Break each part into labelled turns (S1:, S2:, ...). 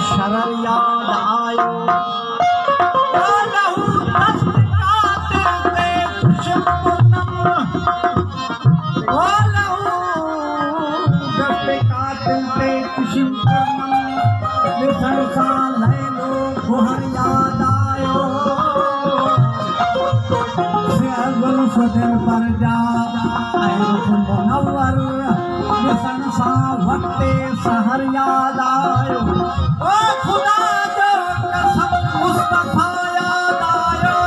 S1: शरण याद आयो लहू दस्त कातिल पे खुशपूनम लहू दस्त कातिल पे खुशपूनम ॾिसण सां लहंदो फुहर याद आयो दिल पर जा मुनव्वर ॾिसण सां वक़्ते सहर याद आयो ओ खुदा जो कसम मुस्तफा याद आयो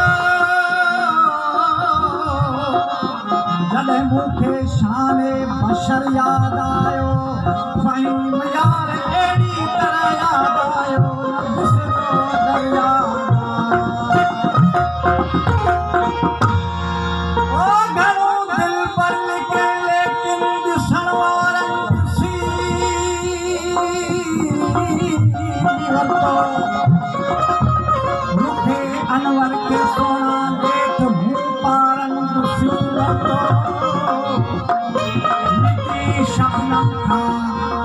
S1: जॾहिं मूंखे शान बशर याद आयो फ़हीम यार अहिड़ी तरह याद आयो दरिया मूंखे अनवर के सोना देख मुंह पारंद शबनम खां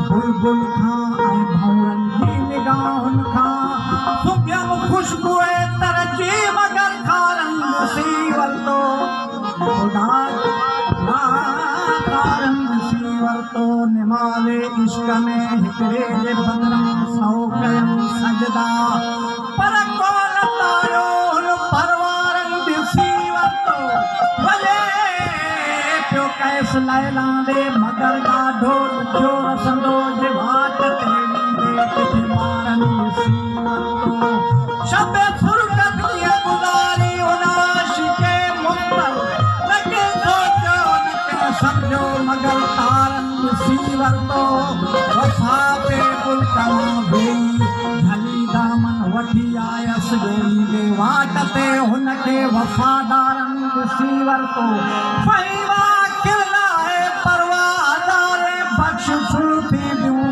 S1: बुलबुल खां ऐं भंवरनि जी निगाहुनि खां सुबियम खुशबूए तरजी मगर खारंद सी वरितो ख़ुदा खारंद सी वरितो निमाले इश्क में हिकिड़े जे बदिरां 100 कयम सजदा पर कोन तारियो हुन परवारनि ॾिसी वरितो भले पियो कैस लैला ॾे मगर ॾाढो ॾुखियो रसंदो जे वाट ते ईंदे किथे ॿारनि ॾिसी वरितो शब फुरक़त कीअं गुज़ारी हुन आशिक़े मुक़्तल लॻे सोचियो न सम्झो मगर तारनि ॾिसी वरितो वफ़ा पे गुलकना वेई ढली दामन वठी आयसि ॻोल्हींदे वाट ते हुनखे वफ़ादारनि ॾिसी वरितो फ़हीवा किरलाए परवाज़ारे बख़्श सुठी ॾियूं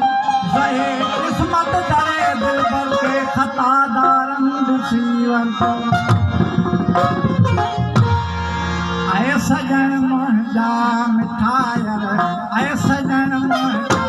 S1: ज़हे क़िस्मत करे दिलबर खे ख़तादारनि ॾिसी वरितो ऐं सजण मुंहिंजा मिठा यार ऐं सजण मुंहिंजा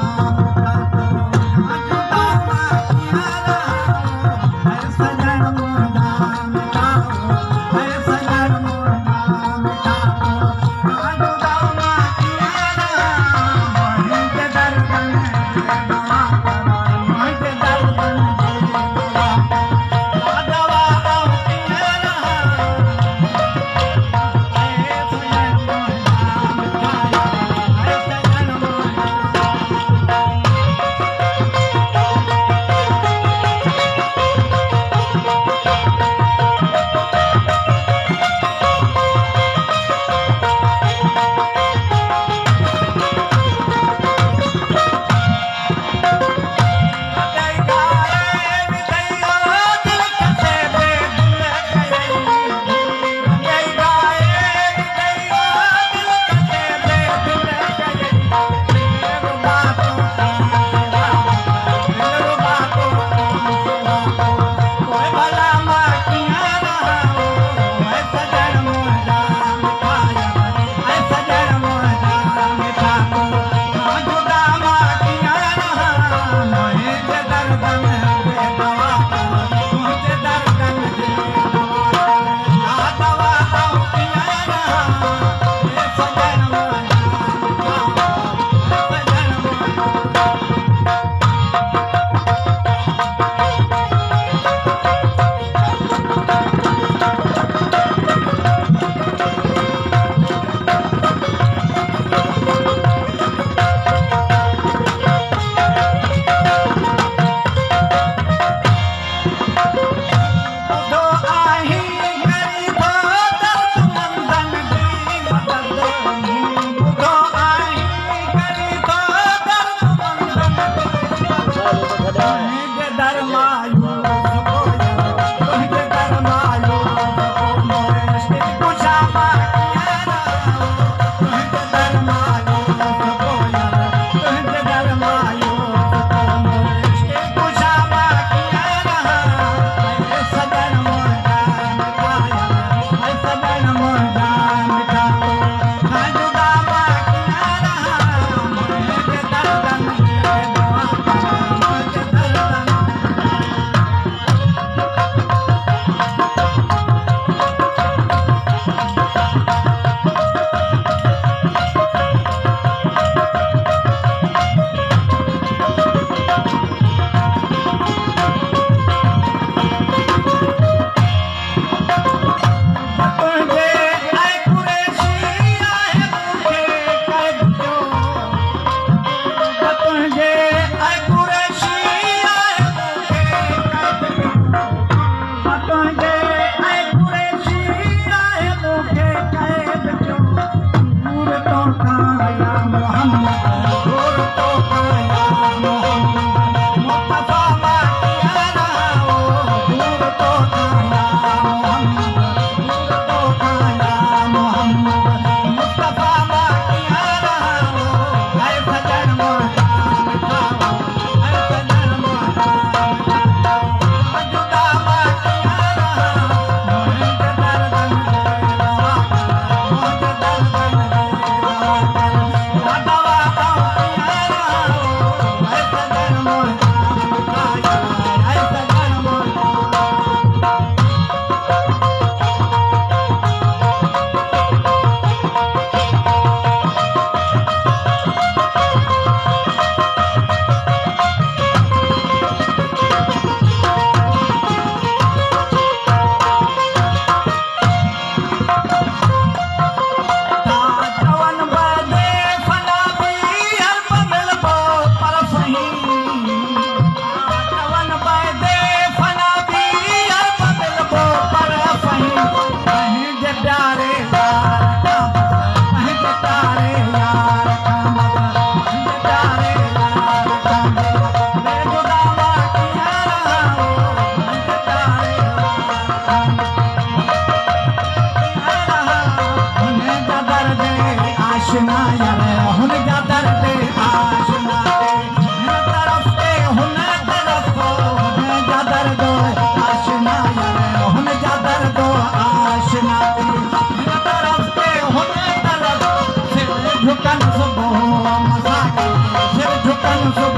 S1: सुभाणे